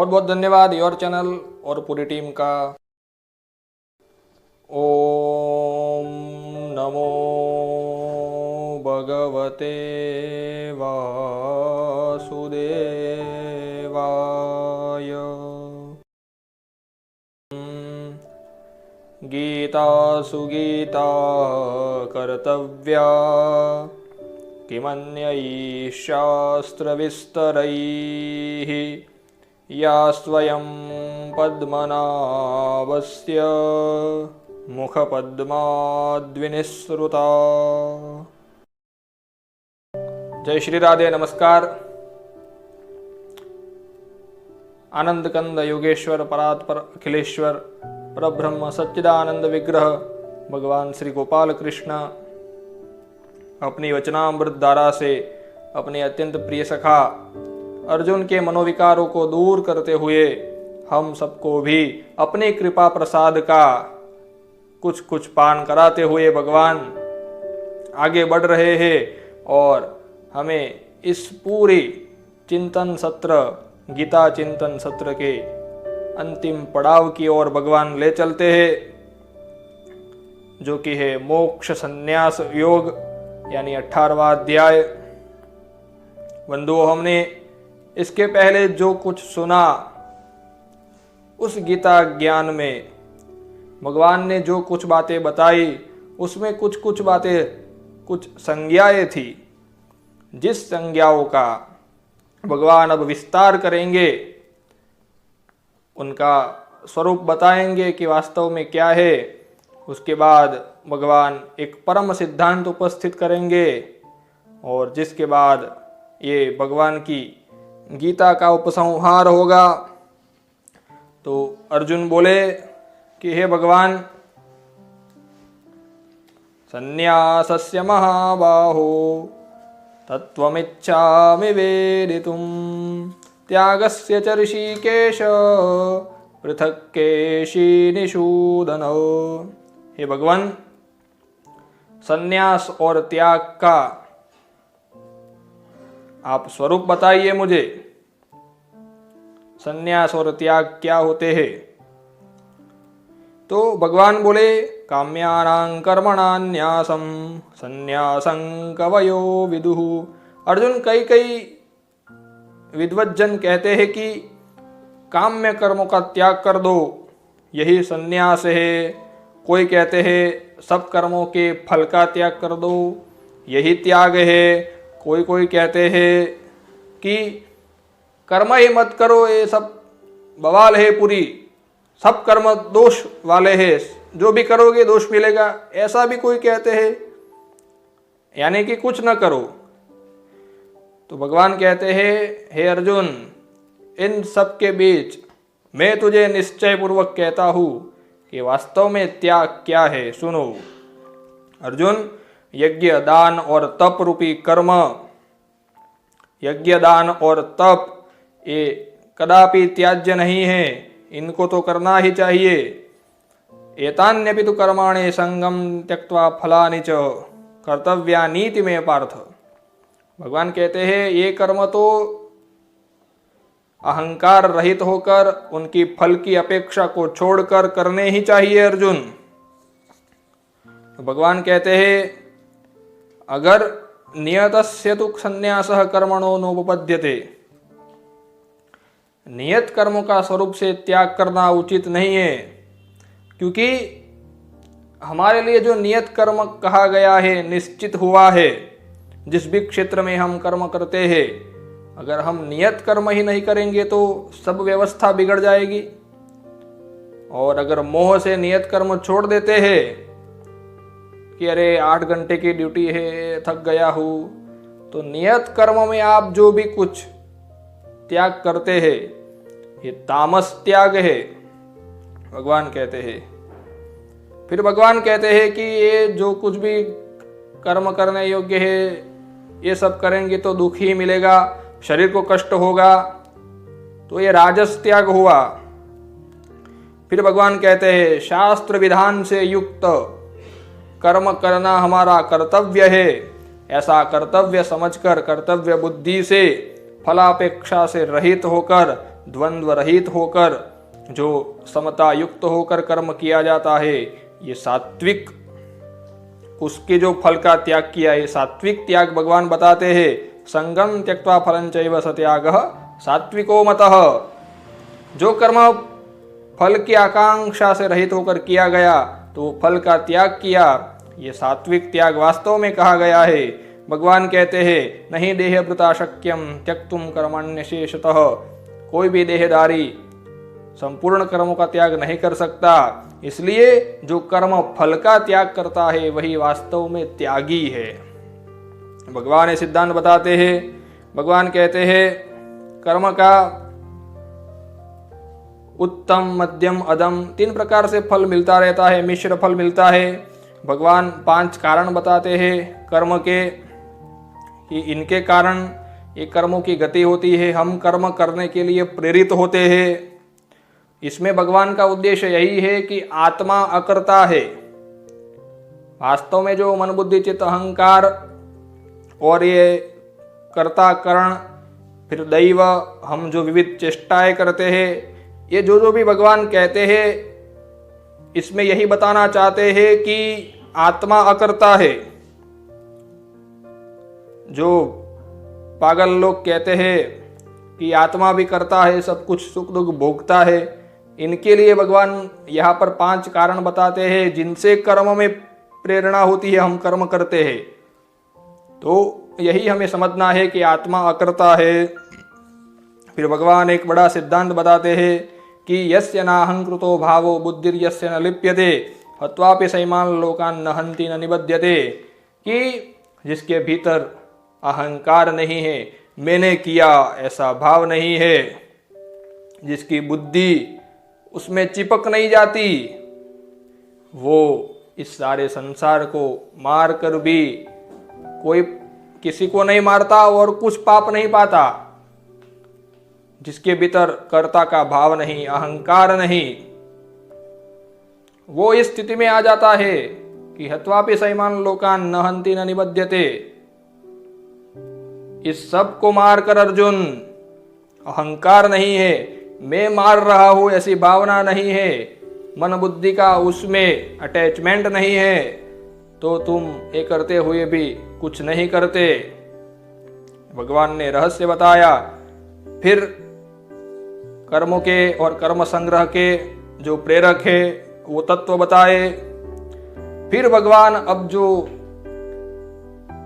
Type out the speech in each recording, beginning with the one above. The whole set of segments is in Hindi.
बहुत बहुत धन्यवाद योर चैनल और पूरी टीम का। ओम नमो भगवते वासुदेवाय। गीता सुगीता कर्तव्या किमन्यैः शास्त्रविस्तरैः या स्वयं पद्मनाभस्य मुखपद्माद्विनिसृता। जय श्री राधे। नमस्कार। आनंद कंद योगेश्वर परात्पर अखिलेश्वर परब्रह्म सच्चिदानंद विग्रह भगवान श्री गोपाल कृष्ण अपनी वचनामृत धारा से अपने अत्यंत प्रिय सखा अर्जुन के मनोविकारों को दूर करते हुए हम सबको भी अपने कृपा प्रसाद का कुछ कुछ पान कराते हुए भगवान आगे बढ़ रहे हैं और हमें इस पूरी चिंतन सत्र गीता चिंतन सत्र के अंतिम पड़ाव की ओर भगवान ले चलते हैं, जो कि है मोक्ष संन्यास योग यानी 18वां अध्याय। बंधुओं, हमने इसके पहले जो कुछ सुना उस गीता ज्ञान में भगवान ने जो कुछ बातें बताई उसमें कुछ बातें कुछ संज्ञाएं थी, जिस संज्ञाओं का भगवान अब विस्तार करेंगे, उनका स्वरूप बताएंगे कि वास्तव में क्या है। उसके बाद भगवान एक परम सिद्धांत उपस्थित करेंगे और जिसके बाद ये भगवान की गीता का उपसंहार होगा। तो अर्जुन बोले कि हे भगवान, संन्यासस्य महाबाहो तत्त्वमिच्छामि वेदितुं त्यागस्य च ऋषिकेश पृथक् केशिनिषूदन। हे भगवान, संन्यास और त्याग का आप स्वरूप बताइए मुझे। संन्यास और त्याग क्या होते हैं? तो भगवान बोले काम्यानां कर्मणान्यासं संन्यासं कवयो विदुः। अर्जुन, कई विद्वज्जन कहते हैं कि काम्य कर्मों का त्याग कर दो, यही संन्यास है। कोई कहते हैं सब कर्मों के फल का त्याग कर दो, यही त्याग है। कोई कहते हैं कि कर्म ही मत करो, ये सब बवाल है, पूरी सब कर्म दोष वाले हैं, जो भी करोगे दोष मिलेगा, ऐसा भी कोई कहते हैं, यानी कि कुछ न करो। तो भगवान कहते हैं, हे अर्जुन, इन सब के बीच मैं तुझे निश्चय पूर्वक कहता हूं कि वास्तव में त्याग क्या है। सुनो अर्जुन, यज्ञ दान और तप रूपी कर्म, यज्ञ दान और तप ये कदापि त्याज्य नहीं है, इनको तो करना ही चाहिए। एतान्यपि तु कर्माणि संगम त्यक्त्वा फलानि च कर्तव्यानीति में पार्थ। भगवान कहते हैं ये कर्म तो अहंकार रहित होकर उनकी फल की अपेक्षा को छोड़कर करने ही चाहिए अर्जुन। तो भगवान कहते हैं अगर नियतस्य तु संन्यासः कर्मणो नोपपद्यते, नियत कर्मों का स्वरूप से त्याग करना उचित नहीं है, क्योंकि हमारे लिए जो नियत कर्म कहा गया है, निश्चित हुआ है, जिस भी क्षेत्र में हम कर्म करते हैं, अगर हम नियत कर्म ही नहीं करेंगे तो सब व्यवस्था बिगड़ जाएगी। और अगर मोह से नियत कर्म छोड़ देते हैं कि अरे 8 घंटे की ड्यूटी है, थक गया हूँ, तो नियत कर्म में आप जो भी कुछ त्याग करते हैं ये तामस त्याग है, भगवान कहते हैं। फिर भगवान कहते हैं कि ये जो कुछ भी कर्म करने योग्य है ये सब करेंगे तो दुख ही मिलेगा, शरीर को कष्ट होगा, तो ये राजस त्याग हुआ। फिर भगवान कहते हैं शास्त्र विधान से युक्त कर्म करना हमारा कर्तव्य है, ऐसा कर्तव्य समझकर कर्तव्य बुद्धि से फलापेक्षा से रहित होकर द्वंद्व रहित होकर, जो समता युक्त होकर कर्म किया जाता है, ये सात्विक, उसके जो फल का त्याग किया है, सात्विक त्याग भगवान बताते हैं। संगम त्यक्त्वा फलं चैव स त्यागः सात्विको मतः। जो कर्म फल की आकांक्षा से रहित होकर किया गया, तो फल का त्याग किया, ये सात्विक त्याग वास्तव में कहा गया है। भगवान कहते हैं, नहीं देहभृता शक्यम त्यक्तुम कर्मण्यशेषतः। कोई भी देहधारी संपूर्ण कर्मों का त्याग नहीं कर सकता, इसलिए जो कर्म फल का त्याग करता है वही वास्तव में त्यागी है। भगवान ये सिद्धांत बताते हैं। भगवान कहते हैं कर्म का उत्तम, मध्यम, अधम 3 प्रकार से फल मिलता रहता है, मिश्र फल मिलता है। भगवान 5 कारण बताते हैं कर्म के, कि इनके कारण ये कर्मों की गति होती है, हम कर्म करने के लिए प्रेरित होते हैं। इसमें भगवान का उद्देश्य यही है कि आत्मा अकर्ता है। वास्तव में जो मन बुद्धि चित्त अहंकार और ये कर्ता करण, फिर दैव, हम जो विविध चेष्टाएं करते हैं, ये जो भी भगवान कहते हैं, इसमें यही बताना चाहते हैं कि आत्मा अकर्ता है। जो पागल लोग कहते हैं कि आत्मा भी करता है, सब कुछ सुख दुख भोगता है, इनके लिए भगवान यहाँ पर 5 कारण बताते हैं जिनसे कर्म में प्रेरणा होती है, हम कर्म करते हैं। तो यही हमें समझना है कि आत्मा अकर्ता है। फिर भगवान एक बड़ा सिद्धांत बताते हैं कि यस्य नाहंकृतो भावो बुद्धिर्यस्य न लिप्यते हत्वापि सैमान् लोकान् न हन्ति न निबध्यते। कि जिसके भीतर अहंकार नहीं है, मैंने किया ऐसा भाव नहीं है, जिसकी बुद्धि उसमें चिपक नहीं जाती, वो इस सारे संसार को मार कर भी कोई किसी को नहीं मारता और कुछ पाप नहीं पाता। जिसके भीतर कर्ता का भाव नहीं, अहंकार नहीं, वो इस स्थिति में आ जाता है कि हत्वापि सैमान् लोकान् न हन्ति न निबध्यते। इस सब को मारकर अर्जुन, अहंकार नहीं है, मैं मार रहा हूं ऐसी भावना नहीं है, मन बुद्धि का उसमें अटैचमेंट नहीं है, तो तुम ये करते हुए भी कुछ नहीं करते। भगवान ने रहस्य बताया। फिर कर्मों के और कर्म संग्रह के जो प्रेरक है वो तत्व बताए। फिर भगवान अब जो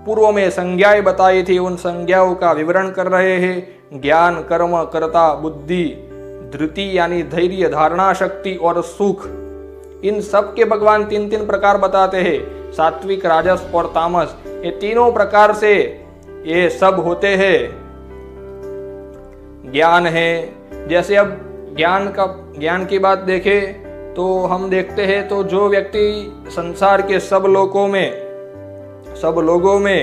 पूर्व में संज्ञाएं बताई थी, उन संज्ञाओं का विवरण कर रहे हैं। ज्ञान, कर्म, कर्ता, बुद्धि, धृति यानी धैर्य, धारणा शक्ति और सुख, इन सब के भगवान 3 प्रकार बताते हैं। सात्विक, राजस और तामस, ये तीनों प्रकार से ये सब होते हैं। ज्ञान है, जैसे अब ज्ञान की बात देखें तो हम देखते हैं तो जो व्यक्ति संसार के सब लोगों में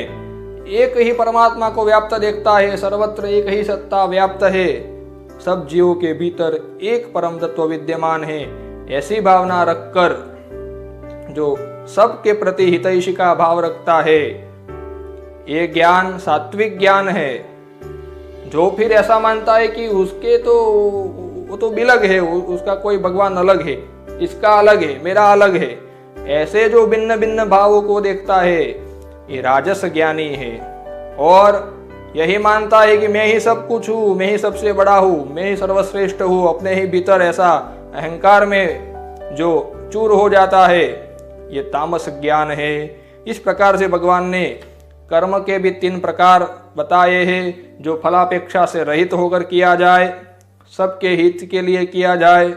एक ही परमात्मा को व्याप्त देखता है, सर्वत्र एक ही सत्ता व्याप्त है, सब जीवों के भीतर एक परम तत्व विद्यमान है, ऐसी भावना रखकर जो सबके प्रति हितैषी का भाव रखता है, ये ज्ञान सात्विक ज्ञान है। जो फिर ऐसा मानता है कि उसके तो वो तो बिलग है, उसका कोई भगवान अलग है, इसका अलग है, मेरा अलग है, ऐसे जो भिन्न भिन्न भावों को देखता है, ये राजस ज्ञानी है। और यही मानता है कि मैं ही सब कुछ हूँ, मैं ही सबसे बड़ा हूँ, मैं ही सर्वश्रेष्ठ हूँ, अपने ही भीतर ऐसा अहंकार में जो चूर हो जाता है, ये तामस ज्ञान है। इस प्रकार से भगवान ने कर्म के भी 3 प्रकार बताए हैं, जो फलापेक्षा से रहित होकर किया जाए, सबके हित के लिए किया जाए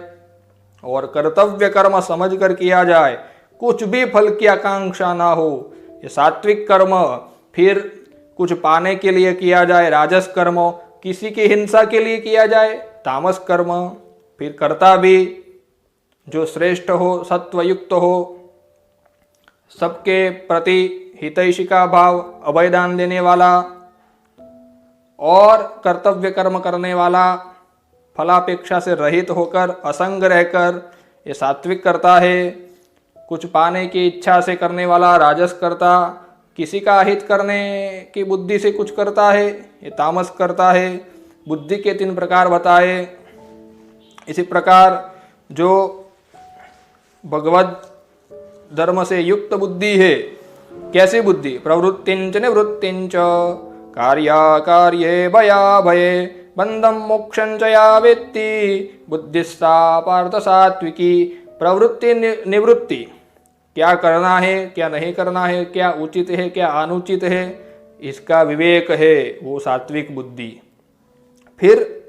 और कर्तव्य कर्म समझकर किया जाए, कुछ भी फल की आकांक्षा ना हो, ये सात्विक कर्म। फिर कुछ पाने के लिए किया जाए, राजस कर्म, किसी की हिंसा के लिए किया जाए, तामस कर्म। फिर कर्ता भी जो श्रेष्ठ हो, सत्वयुक्त हो, सबके प्रति हितैषी का भाव, अभयदान देने वाला और कर्तव्य कर्म करने वाला, फलापेक्षा से रहित होकर असंग रहकर, ये सात्विक करता है। कुछ पाने की इच्छा से करने वाला राजस करता, किसी का हित करने की बुद्धि से कुछ करता है, ये तामस करता है। बुद्धि के 3 प्रकार बताए। इसी प्रकार जो भगवत धर्म से युक्त बुद्धि है, कैसी बुद्धि? प्रवृत्तिंच निवृत्तिंच कार्याकार्ये भयाभये बंधम मोक्षं च या वेत्ति बुद्धिस्ता पार्थ सात्विकी। प्रवृत्ति निवृत्ति, क्या करना है क्या नहीं करना है, क्या उचित है क्या अनुचित है, इसका विवेक है, वो सात्विक बुद्धि। फिर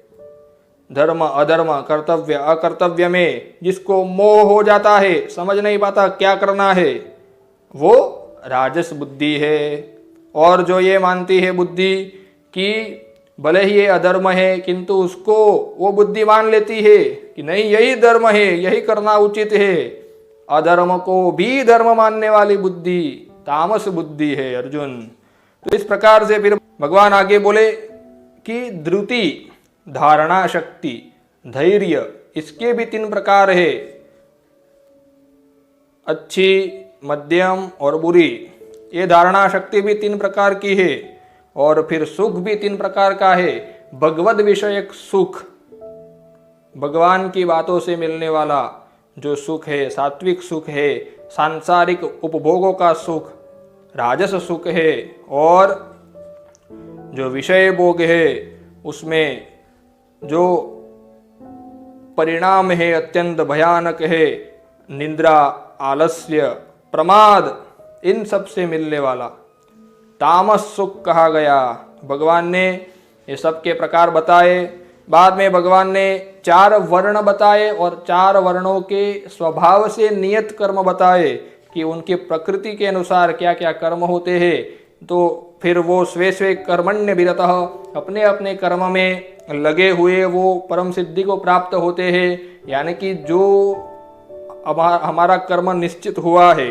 धर्म अधर्म कर्तव्य अकर्तव्य में जिसको मोह हो जाता है, समझ नहीं पाता क्या करना है, वो राजस बुद्धि है। और जो ये मानती है बुद्धि कि भले ही ये अधर्म है किंतु उसको वो बुद्धि मान लेती है कि नहीं यही धर्म है, यही करना उचित है, अधर्म को भी धर्म मानने वाली बुद्धि तामस बुद्धि है अर्जुन। तो इस प्रकार से फिर भगवान आगे बोले कि धृति, धारणा शक्ति, धैर्य, इसके भी 3 प्रकार है, अच्छी, मध्यम और बुरी। ये धारणा शक्ति भी 3 प्रकार की है। और फिर सुख भी 3 प्रकार का है। भगवद विषयक सुख, भगवान की बातों से मिलने वाला जो सुख है, सात्विक सुख है। सांसारिक उपभोगों का सुख राजस सुख है। और जो विषय भोग है उसमें जो परिणाम है अत्यंत भयानक है, निद्रा, आलस्य, प्रमाद, इन सब से मिलने वाला तामस सुख कहा गया। भगवान ने ये सब के प्रकार बताए। बाद में भगवान ने 4 वर्ण बताए और 4 वर्णों के स्वभाव से नियत कर्म बताए कि उनकी प्रकृति के अनुसार क्या क्या कर्म होते हैं। तो फिर वो स्वे स्वे कर्मण्य विरतः, अपने अपने कर्म में लगे हुए वो परम सिद्धि को प्राप्त होते हैं। यानी कि जो हमारा कर्म निश्चित हुआ है,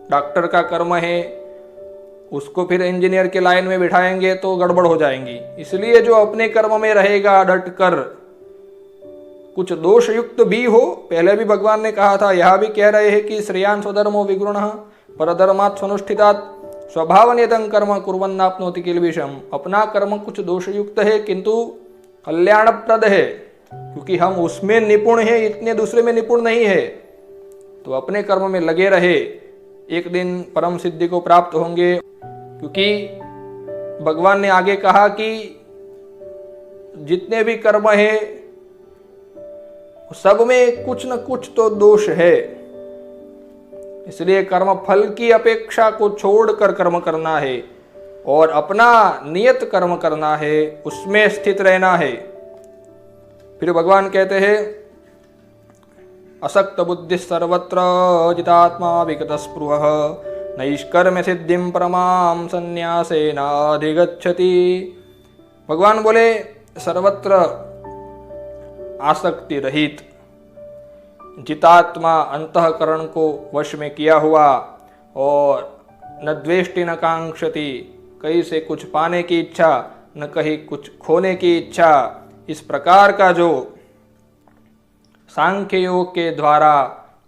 डॉक्टर का कर्म है, उसको फिर इंजीनियर के लाइन में बिठाएंगे तो गड़बड़ हो जाएंगी। इसलिए जो अपने कर्म में रहेगा डट कर, कुछ दोष युक्त भी हो, पहले भी भगवान ने कहा था, यह भी कह रहे हैं कि श्रेयान स्वधर्मो विगुणः परधर्मात् स्वनुष्ठितात् स्वभावनियतं कर्म कुर्वन्नाप्नोति किल्बिषम्। अपना कर्म कुछ दोष युक्त है किंतु कल्याणप्रद है, क्योंकि हम उसमें निपुण हैं, इतने दूसरे में निपुण नहीं है। तो अपने कर्म में लगे रहे, एक दिन परम सिद्धि को प्राप्त होंगे। क्योंकि भगवान ने आगे कहा कि जितने भी कर्म है सब में कुछ न कुछ तो दोष है। इसलिए कर्म फल की अपेक्षा को छोड़कर कर्म करना है और अपना नियत कर्म करना है, उसमें स्थित रहना है। फिर भगवान कहते हैं, असक्त बुद्धि सर्वत्र जितात्मा विगत स्पृहः नैष्कर्म्य सिद्धिं परमां संन्यासेनाधिगच्छति। भगवान बोले सर्वत्र आसक्ति रहित, जितात्मा, अंतःकरण को वश में किया हुआ, और न द्वेष्टि न कांक्षति, कहीं से कुछ पाने की इच्छा न कहीं कुछ खोने की इच्छा। इस प्रकार का जो सांख्य योग के द्वारा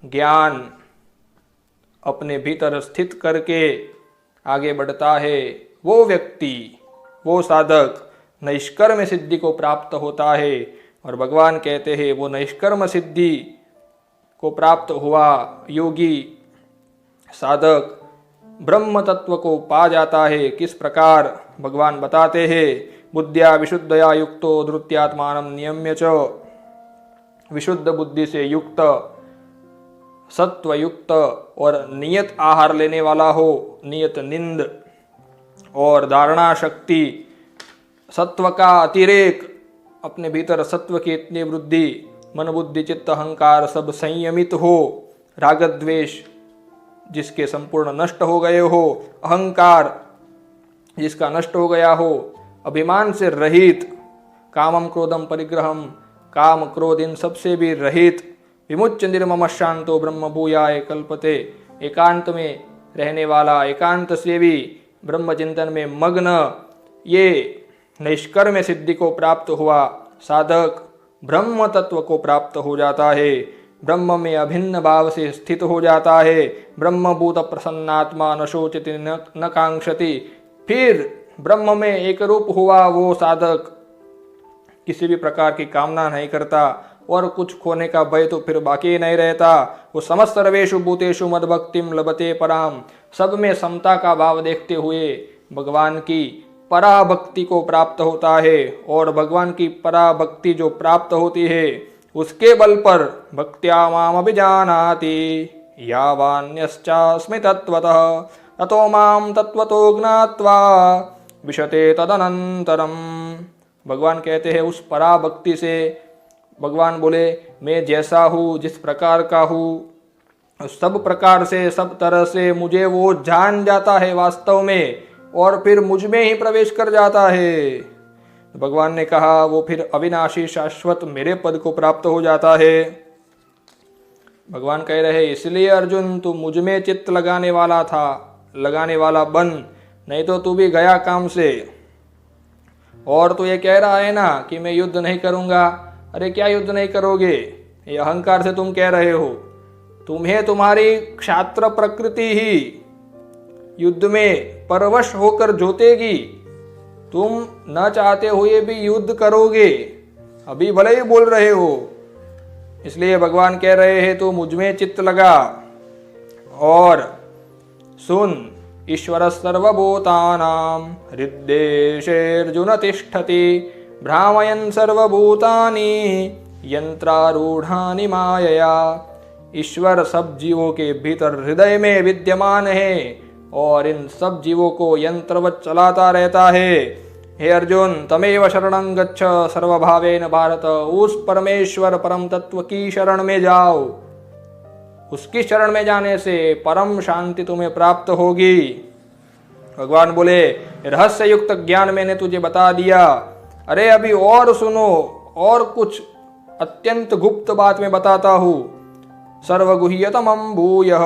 ज्ञान अपने भीतर स्थित करके आगे बढ़ता है, वो व्यक्ति, वो साधक नैष्कर्म सिद्धि को प्राप्त होता है। और भगवान कहते हैं वो नैष्कर्म सिद्धि को प्राप्त हुआ योगी साधक ब्रह्म तत्व को पा जाता है। किस प्रकार भगवान बताते हैं, बुद्धिया विशुद्धया युक्तो धृत्यात्मानं नियम्य च। विशुद्ध बुद्धि से युक्त, सत्व युक्त और नियत आहार लेने वाला हो, नियत निंद और धारणा शक्ति, सत्व का अतिरेक, अपने भीतर सत्व की इतनी वृद्धि, मन बुद्धि चित्त अहंकार सब संयमित हो, राग द्वेष जिसके संपूर्ण नष्ट हो गए हो, अहंकार जिसका नष्ट हो गया हो, अभिमान से रहित, कामम क्रोधम परिग्रहम, काम क्रोध इन सबसे भी रहित, विमुच्य निर्मम शांतो ब्रह्म भूयाय कल्पते, एकांत में रहने वाला, एकांत से भी ब्रह्म चिंतन में मग्न, ये नैष्कर्म्य सिद्धि को प्राप्त हुआ साधक ब्रह्म तत्व को प्राप्त हो जाता है, ब्रह्म में अभिन्न भाव से स्थित हो जाता है। ब्रह्मभूत प्रसन्नात्मा न शोचति न कांक्षति। फिर ब्रह्म में एक रूप हुआ वो साधक किसी भी प्रकार की कामना नहीं करता और कुछ खोने का भय तो फिर बाकी नहीं रहता। वो समस्त सर्वेषु भूतेषु मद भक्तिम लभते पराम, सब में समता का भाव देखते हुए भगवान की पराभक्ति को प्राप्त होता है। और भगवान की पराभक्ति जो प्राप्त होती है उसके बल पर भक्त्या माम अभिजानाति यावान्यश्चास्मि तत्त्वतः ततो माम तत्त्वतो ज्ञात्वा विशते तदनंतरम। भगवान कहते हैं उस पराभक्ति से भगवान बोले मैं जैसा हूँ, जिस प्रकार का हूँ, सब प्रकार से सब तरह से मुझे वो जान जाता है वास्तव में और फिर मुझ में ही प्रवेश कर जाता है। भगवान ने कहा वो फिर अविनाशी शाश्वत मेरे पद को प्राप्त हो जाता है। भगवान कह रहे इसलिए अर्जुन तू मुझ में चित्त लगाने वाला था, लगाने वाला बन, नहीं तो तू भी गया काम से। और तू ये कह रहा है ना कि मैं युद्ध नहीं करूंगा, अरे क्या युद्ध नहीं करोगे, ये अहंकार से तुम कह रहे हो। तुम्हें तुम्हारी क्षात्र प्रकृति ही युद्ध में परवश होकर जोतेगी, तुम न चाहते हुए भी युद्ध करोगे, अभी भले ही बोल रहे हो। इसलिए भगवान कह रहे हैं तो मुझ में चित्त लगा और सुन, ईश्वर सर्वभूतानां हृद्देशेऽर्जुन तिष्ठति भ्रामयन् सर्वभूतानि यंत्रारूढ़ानि मायया। ईश्वर सब जीवों के भीतर हृदय में विद्यमान है और इन सब जीवों को यंत्रवत चलाता रहता है। हे अर्जुन तमेव शरणं गच्छ सर्वभावेन भारत, उस परमेश्वर परम तत्व की शरण में जाओ। उसकी शरण में जाने से परम शांति तुम्हें प्राप्त होगी। भगवान बोले रहस्य युक्त ज्ञान मैंने तुझे बता दिया, अरे अभी और सुनो, और कुछ अत्यंत गुप्त बात मैं बताता हूँ। सर्वगुह्यतमं भूयः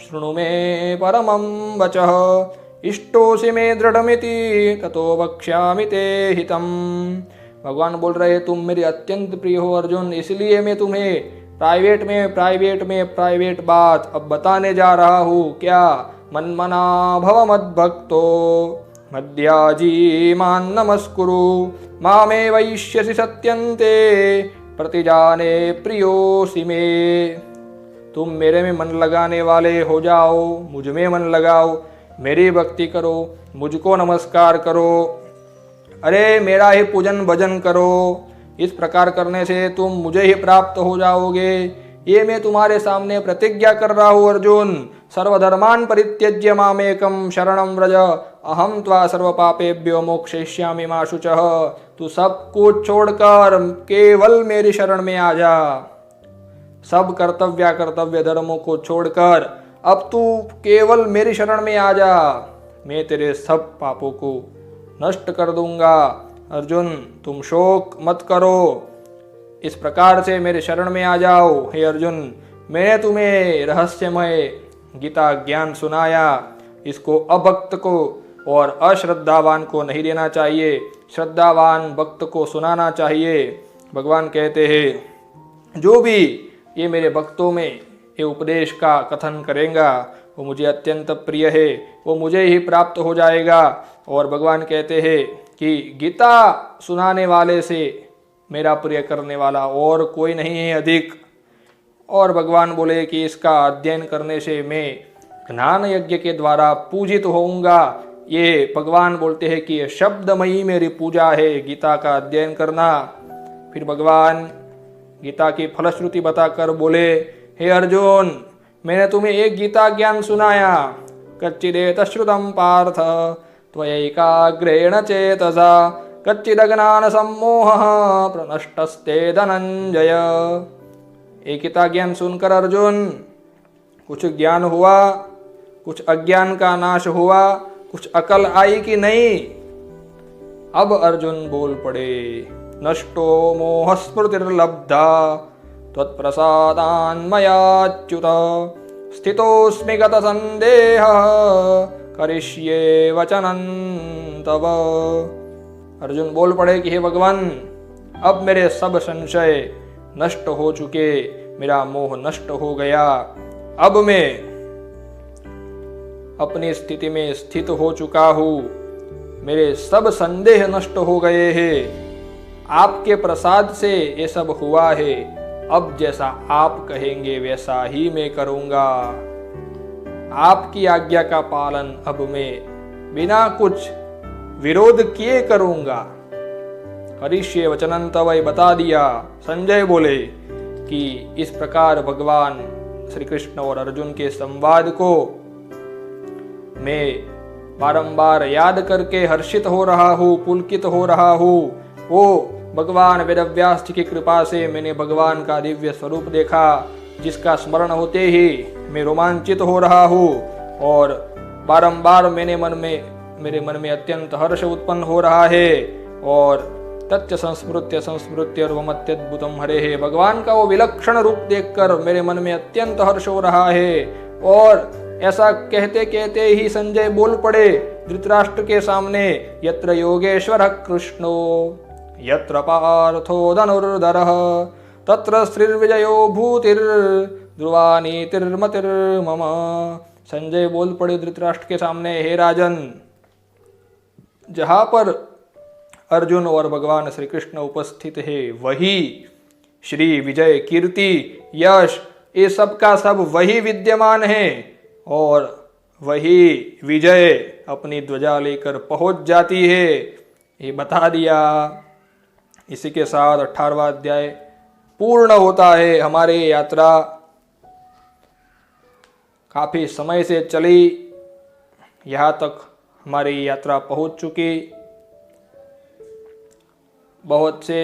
शृणु मे परमं वचः इष्टोसि मे दृढ़मिति ततो वक्ष्यामि ते हितम्। भगवान बोल रहे तुम मेरी अत्यंत प्रिय हो अर्जुन, इसलिए मैं तुम्हें प्राइवेट बात अब बताने जा रहा हूँ। क्या मन्मना भव मद्भक्तो मद्याजी मान नमस्कुरु मामे वैश्यसि सत्यन्ते प्रतिजाने प्रियोसि मे। तुम मेरे में मन लगाने वाले हो जाओ, मुझ में मन लगाओ, मेरी भक्ति करो, मुझको नमस्कार करो, अरे मेरा ही पूजन भजन करो। इस प्रकार करने से तुम मुझे ही प्राप्त हो जाओगे, ये मैं तुम्हारे सामने प्रतिज्ञा कर रहा हूँ अर्जुन। सर्वधर्मान् परित्यज्य मामेकं शरणं व्रज अहं त्वा सर्वपापेभ्यो मोक्षयिष्यामि मा शुचः। तू सब कुछ छोड़कर केवल मेरी शरण में आ जा, सब कर्तव्य धर्मों को छोड़कर अब तू केवल मेरी शरण में आ जा, मैं तेरे सब पापों को नष्ट कर दूंगा। अर्जुन तुम शोक मत करो, इस प्रकार से मेरे शरण में आ जाओ। हे अर्जुन मैंने तुम्हें रहस्यमय गीता ज्ञान सुनाया, इसको अभक्त को और अश्रद्धावान को नहीं देना चाहिए, श्रद्धावान भक्त को सुनाना चाहिए। भगवान कहते हैं जो भी ये मेरे भक्तों में ये उपदेश का कथन करेगा वो मुझे अत्यंत प्रिय है, वो मुझे ही प्राप्त हो जाएगा। और भगवान कहते हैं कि गीता सुनाने वाले से मेरा प्रिय करने वाला और कोई नहीं है अधिक। और भगवान बोले कि इसका अध्ययन करने से मैं ज्ञान यज्ञ के द्वारा पूजित होऊंगा। ये भगवान बोलते हैं कि ये शब्दमयी मेरी पूजा है, गीता का अध्ययन करना। फिर भगवान गीता की फलश्रुति बताकर बोले हे अर्जुन मैंने तुम्हें एक गीता ज्ञान सुनाया, कच्चिदेत श्रुतं पार्थ त्वयैकाग्रेण चेतसा कच्चिदज्ञान सम्मोहः प्रनष्टस्ते धनंजय। एक गीता ज्ञान सुनकर अर्जुन कुछ ज्ञान हुआ, कुछ अज्ञान का नाश हुआ, कुछ अकल आई कि नहीं। अब अर्जुन बोल पड़े नष्टो मोह स्मृतिर्लब्धा त्वत्प्रसादान्मयाच्युत स्थितोऽस्मि गतसन्देहः करिष्ये वचनं तव। अर्जुन बोल पड़े कि हे भगवान अब मेरे सब संशय नष्ट हो चुके, मेरा मोह नष्ट हो गया, अब मैं अपनी स्थिति में स्थित हो चुका हूँ, मेरे सब संदेह नष्ट हो गए हैं। आपके प्रसाद से ये सब हुआ है। अब जैसा आप कहेंगे वैसा ही मैं करूंगा। आपकी आज्ञा का पालन अब मैं बिना कुछ विरोध किए करूंगा। हरिष्ये वचनं तवै बता दिया। संजय बोले कि इस प्रकार भगवान श्री कृष्ण और अर्जुन के संवाद को मैं बारंबार याद करके हर्षित हो रहा हूँ, पुलकित हो रहा हूँ। वो भगवान वेदव्यास जी की कृपा से मैंने भगवान का दिव्य स्वरूप देखा, जिसका स्मरण होते ही मैं रोमांचित हो रहा हूँ और बारंबार मेरे मन में अत्यंत हर्ष उत्पन्न हो रहा है। और तच्च संस्मृत्य रूपमत्यद्भुतम हरे है, भगवान का वो विलक्षण रूप देखकर मेरे मन में अत्यंत हर्ष हो रहा है। और ऐसा कहते कहते ही संजय बोल पड़े धृतराष्ट्र के सामने, यत्र योगेश्वर कृष्णो यत्र पार्थो धनुर्धरः तत्र श्रीर्विजयो भूतिर्ध्रुवा नीतिर्मतिर्मम। संजय बोल पड़े धृतराष्ट्र के सामने, हे राजन, जहां पर अर्जुन और भगवान श्री कृष्ण उपस्थित है वही श्री विजय कीर्ति यश ये सब का सब वही विद्यमान है और वही विजय अपनी ध्वजा लेकर पहुंच जाती है, ये बता दिया। इसी के साथ 18वां अध्याय पूर्ण होता है। हमारी यात्रा काफी समय से चली, यहाँ तक हमारी यात्रा पहुंच चुकी। बहुत से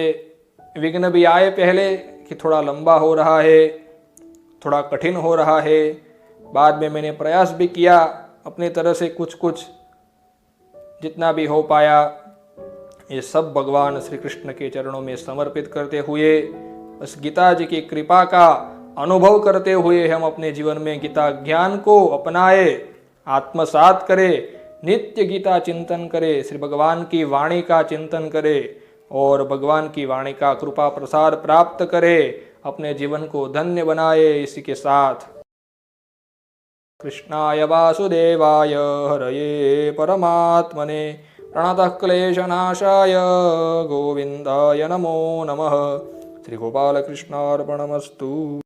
विघ्न भी आए पहले कि थोड़ा लंबा हो रहा है, थोड़ा कठिन हो रहा है। बाद में मैंने प्रयास भी किया अपनी तरह से कुछ जितना भी हो पाया। ये सब भगवान श्री कृष्ण के चरणों में समर्पित करते हुए, उस गीता जी की कृपा का अनुभव करते हुए हम अपने जीवन में गीता ज्ञान को अपनाए, आत्मसात करें, नित्य गीता चिंतन करें, श्री भगवान की वाणी का चिंतन करें और भगवान की वाणी का कृपा प्रसाद प्राप्त करें, अपने जीवन को धन्य बनाए। इसी के साथ कृष्णाय वासुदेवाय हरये परमात्मने प्रणतः क्लेशनाशाय गोविन्दाय नमो नमः। श्री गोपाल कृष्णार्पणमस्तु।